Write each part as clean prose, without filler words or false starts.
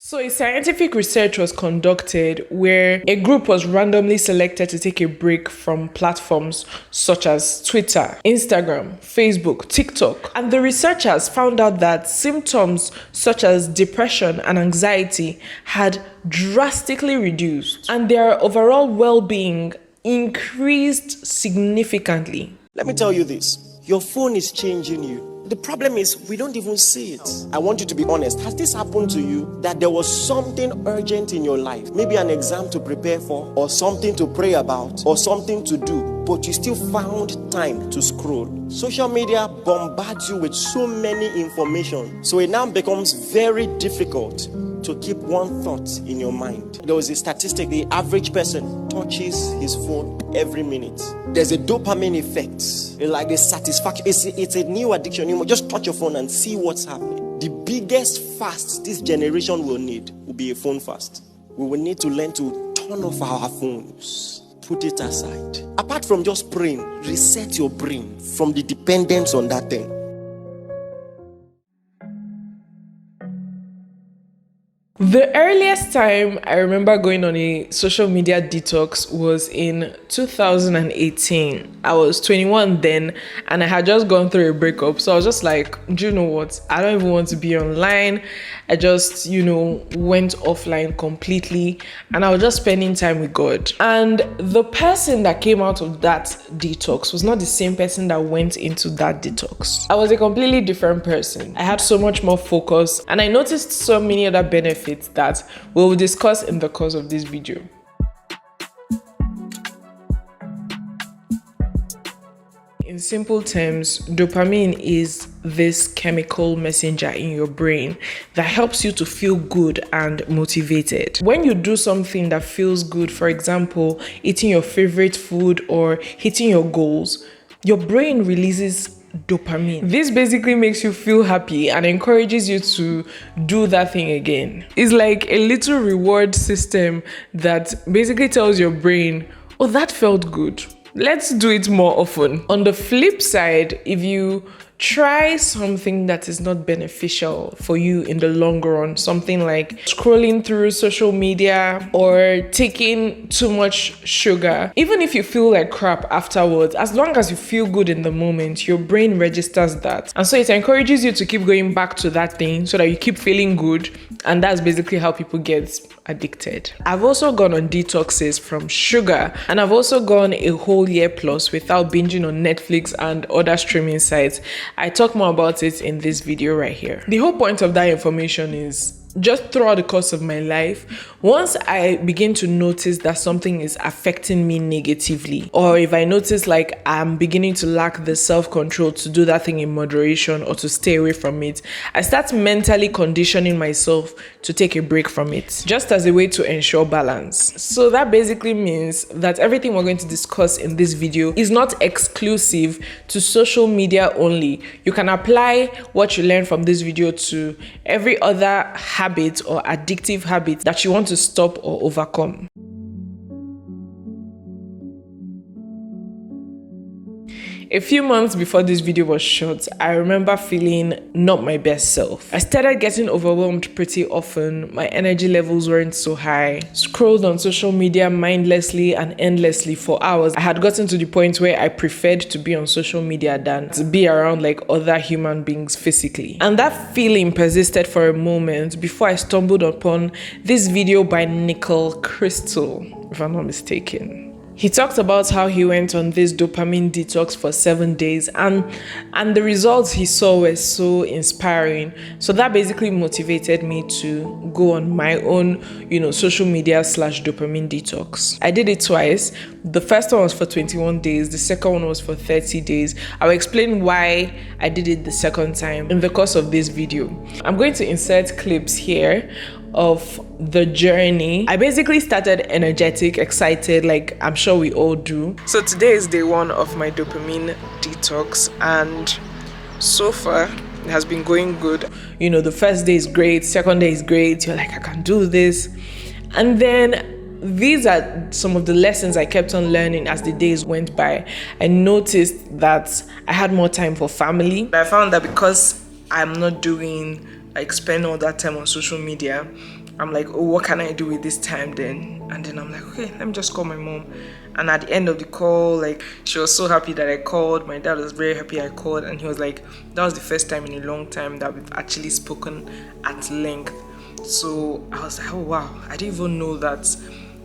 So a scientific research was conducted where a group was randomly selected to take a break from platforms such as Twitter, Instagram, Facebook, TikTok. And the researchers found out that symptoms such as depression and anxiety had drastically reduced, and their overall well-being increased significantly. Let me tell you this, your phone is changing you. The problem is we don't even see it. I want you to be honest. Has this happened to you that there was something urgent in your life? Maybe an exam to prepare for, or something to pray about, or something to do, but you still found time to scroll. Social media bombards you with so many information, so it now becomes very difficult to keep one thought in your mind. There was a statistic, the average person touches his phone every minute. There's a dopamine effect. It's like the satisfaction. It's a new addiction. You must just touch your phone and see what's happening. The biggest fast this generation will need will be a phone fast. We will need to learn to turn off our phones. Put it aside. Apart from just praying, reset your brain from the dependence on that thing. The earliest time I remember going on a social media detox was in 2018. I was 21 then, and I had just gone through a breakup. So I was just like, do you know what? I don't even want to be online. I just, went offline completely, and I was just spending time with God. And the person that came out of that detox was not the same person that went into that detox. I was a completely different person. I had so much more focus, and I noticed so many other benefits that we will discuss in the course of this video. In simple terms, dopamine is this chemical messenger in your brain that helps you to feel good and motivated. When you do something that feels good, for example, eating your favorite food or hitting your goals, your brain releases dopamine. This basically makes you feel happy and encourages you to do that thing again. It's like a little reward system that basically tells your brain, oh, that felt good. Let's do it more often. On the flip side, if you try something that is not beneficial for you in the long run, something like scrolling through social media or taking too much sugar, even if you feel like crap afterwards, as long as you feel good in the moment, your brain registers that. And so it encourages you to keep going back to that thing so that you keep feeling good. And that's basically how people get addicted. I've also gone on detoxes from sugar, and I've also gone a whole year plus without binging on Netflix and other streaming sites. I talk more about it in this video right here. The whole point of that information is just throughout the course of my life, once I begin to notice that something is affecting me negatively, or if I notice like I'm beginning to lack the self-control to do that thing in moderation or to stay away from it, I start mentally conditioning myself to take a break from it, just as a way to ensure balance. So that basically means that everything we're going to discuss in this video is not exclusive to social media only. You can apply what you learn from this video to every other habit or addictive habit that you want to stop or overcome. A few months before this video was shot, I remember feeling not my best self. I started getting overwhelmed pretty often. My energy levels weren't so high. Scrolled on social media mindlessly and endlessly for hours. I had gotten to the point where I preferred to be on social media than to be around like other human beings physically. And that feeling persisted for a moment before I stumbled upon this video by Benniechrisayeh, if I'm not mistaken. He talked about how he went on this dopamine detox for 7 days, and the results he saw were so inspiring. So that basically motivated me to go on my own, social media /dopamine detox. I did it twice. The first one was for 21 days. The second one was for 30 days. I'll explain why I did it the second time in the course of this video. I'm going to insert clips here of the journey. I basically started energetic, excited, like I'm sure we all do. So today is day 1 of my dopamine detox, and so far it has been going good. The first day is great, second day is great. You're like, I can do this. And then these are some of the lessons I kept on learning as the days went by. I noticed that I had more time for family. I found that because I'm not spend all that time on social media, I'm like, oh, what can I do with this time then? And then I'm like, okay, let me just call my mom. And at the end of the call, like, she was so happy that I called. My dad was very happy I called, and he was like, that was the first time in a long time that we've actually spoken at length. So I was like, oh wow, I didn't even know that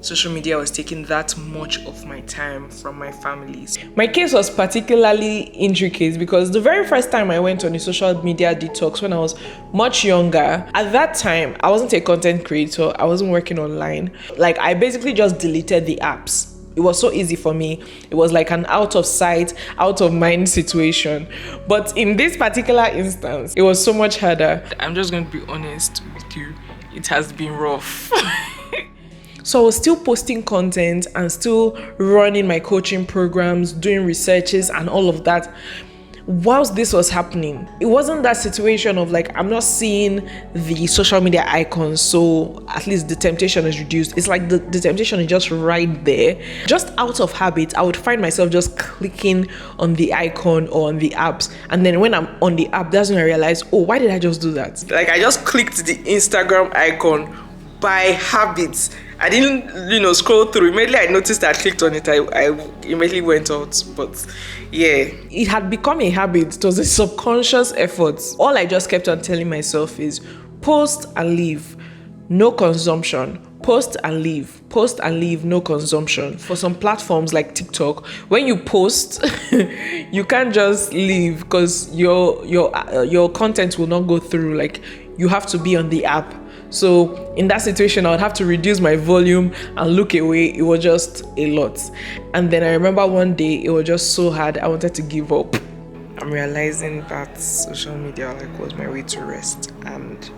social media was taking that much of my time from my families. My case was particularly intricate because the very first time I went on a social media detox when I was much younger, at that time, I wasn't a content creator. I wasn't working online. Like, I basically just deleted the apps. It was so easy for me. It was like an out of sight, out of mind situation. But in this particular instance, it was so much harder. I'm just going to be honest with you. It has been rough. So I was still posting content and still running my coaching programs, doing researches and all of that. Whilst this was happening, it wasn't that situation of like, I'm not seeing the social media icons, so at least the temptation is reduced. It's like the temptation is just right there. Just out of habit, I would find myself just clicking on the icon or on the apps. And then when I'm on the app, that's when I realize, oh, why did I just do that? Like, I just clicked the Instagram icon by habit. I didn't, scroll through. Immediately I noticed that I clicked on it. I immediately went out. But yeah, it had become a habit. It was a subconscious effort. All I just kept on telling myself is post and leave, no consumption. Post and leave, post and leave, no consumption. For some platforms like TikTok, when you post, you can't just leave because your content will not go through. Like, you have to be on the app. So in that situation, I would have to reduce my volume and look away. It was just a lot. And then I remember one day, it was just so hard. I wanted to give up. I'm realizing that social media was my way to rest, and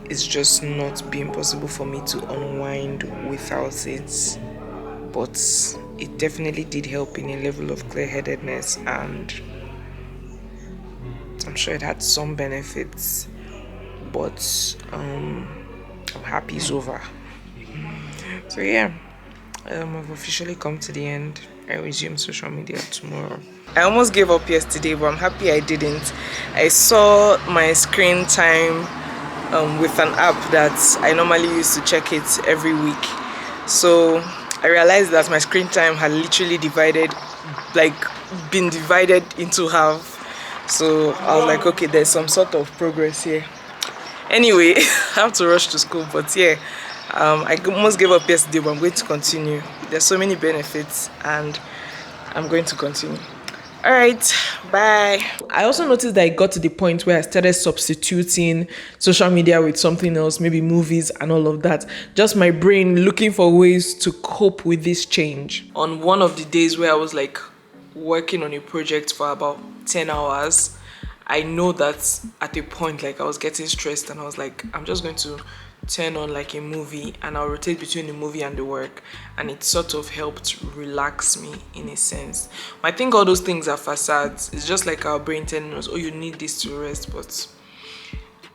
it's just not been possible for me to unwind without it. But it definitely did help in a level of clear-headedness, and I'm sure it had some benefits. But I'm happy it's over. So yeah, I've officially come to the end. I resume social media tomorrow. I almost gave up yesterday, but I'm happy I didn't. I saw my screen time with an app that I normally use to check it every week. So I realized that my screen time had literally been divided into half. So I was like, okay, there's some sort of progress here. Anyway, I have to rush to school, but yeah, I almost gave up yesterday, but I'm going to continue. There's so many benefits, and I'm going to continue. All right, bye. I also noticed that I got to the point where I started substituting social media with something else, maybe movies and all of that. Just my brain looking for ways to cope with this change. On one of the days where I was like working on a project for about 10 hours, I know that at a point, I was getting stressed, and I was like, I'm just going to turn on a movie, and I'll rotate between the movie and the work, and it sort of helped relax me in a sense. I think all those things are facades. It's just like our brain telling us, oh, you need this to rest, but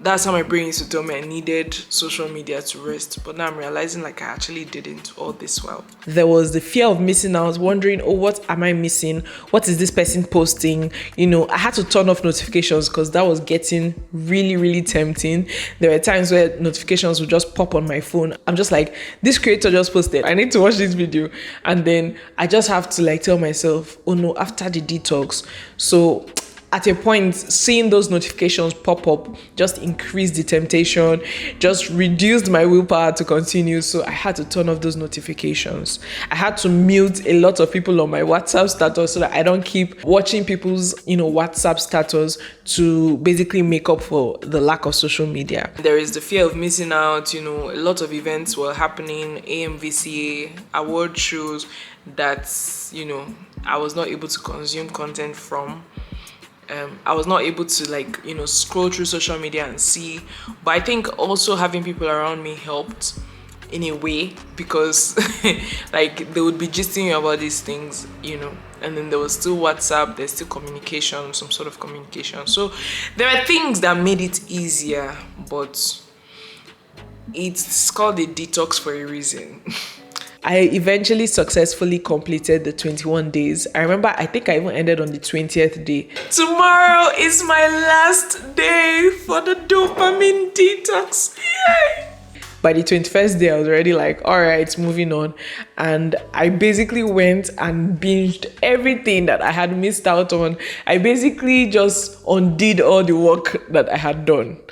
that's how my brain used to tell me I needed social media to rest. But now I'm realizing I actually didn't all this while. There was the fear of missing out, wondering, oh, what am I missing? What is this person posting? I had to turn off notifications because that was getting really, really tempting. There were times where notifications would just pop on my phone. I'm just like, this creator just posted, I need to watch this video. And then I just have to tell myself, oh no, after the detox. So at a point, seeing those notifications pop up just increased the temptation, just reduced my willpower to continue. So I had to turn off those notifications. I had to mute a lot of people on my WhatsApp status so that I don't keep watching people's, WhatsApp status to basically make up for the lack of social media. There is the fear of missing out. A lot of events were happening, AMVCA, award shows that, I was not able to consume content from. I was not able to scroll through social media and see, but I think also having people around me helped in a way, because they would be gisting you about these things, and then there was still WhatsApp, there's still communication, some sort of communication. So there are things that made it easier, but it's called a detox for a reason. I eventually successfully completed the 21 days. I think I even ended on the 20th day. Tomorrow is my last day for the dopamine detox. Yeah. By the 21st day, I was already like, all right, moving on. And I basically went and binged everything that I had missed out on. I basically just undid all the work that I had done.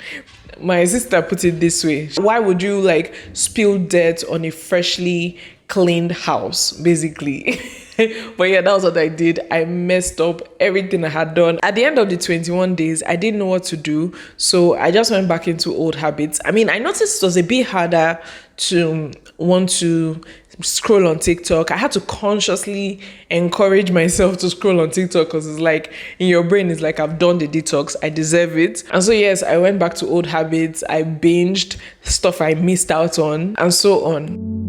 My sister put it this way: why would you like spill dirt on a freshly cleaned house, basically? But yeah, that was what I did. I messed up everything I had done. At the end of the 21 days, I didn't know what to do, so I just went back into old habits. I mean, I noticed it was a bit harder to want to scroll on TikTok. I had to consciously encourage myself to scroll on TikTok, because it's like in your brain, it's like, I've done the detox, I deserve it. And so yes, I went back to old habits. I binged stuff I missed out on, and so on.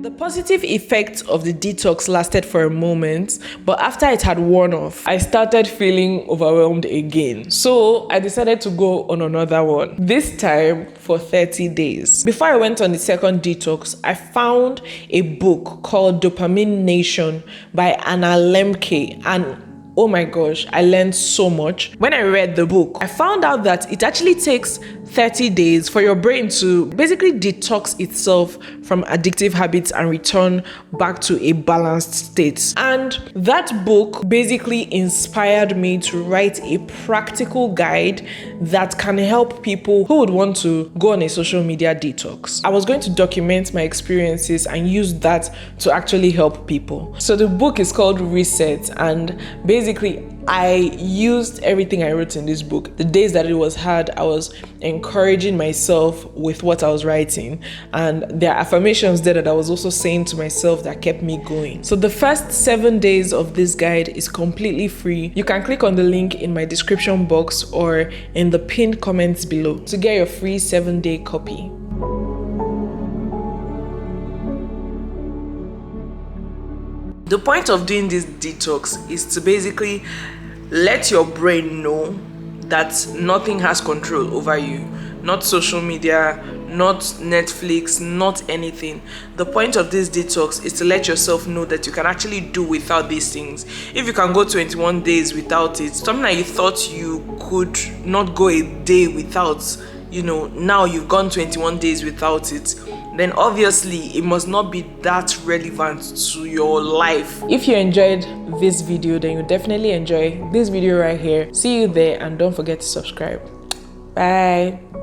The positive effects of the detox lasted for a moment, but after it had worn off, I started feeling overwhelmed again. So I decided to go on another one, this time for 30 days. Before I went on the second detox, I found a book called Dopamine Nation by Anna Lemke, and oh my gosh, I learned so much. When I read the book, I found out that it actually takes 30 days for your brain to basically detox itself from addictive habits and return back to a balanced state. And that book basically inspired me to write a practical guide that can help people who would want to go on a social media detox. I was going to document my experiences and use that to actually help people. So the book is called Reset, and basically I used everything I wrote in this book. The days that it was hard, I was encouraging myself with what I was writing, and there are affirmations there that I was also saying to myself that kept me going. So the first 7 days of this guide is completely free. You can click on the link in my description box or in the pinned comments below to get your free 7-day copy. The point of doing this detox is to basically let your brain know that nothing has control over you. Not social media, not Netflix, not anything. The point of this detox is to let yourself know that you can actually do without these things. If you can go 21 days without it, something that you thought you could not go a day without, now you've gone 21 days without it, then obviously it must not be that relevant to your life. If you enjoyed this video, then you definitely enjoy this video right here. See you there, and don't forget to subscribe. Bye.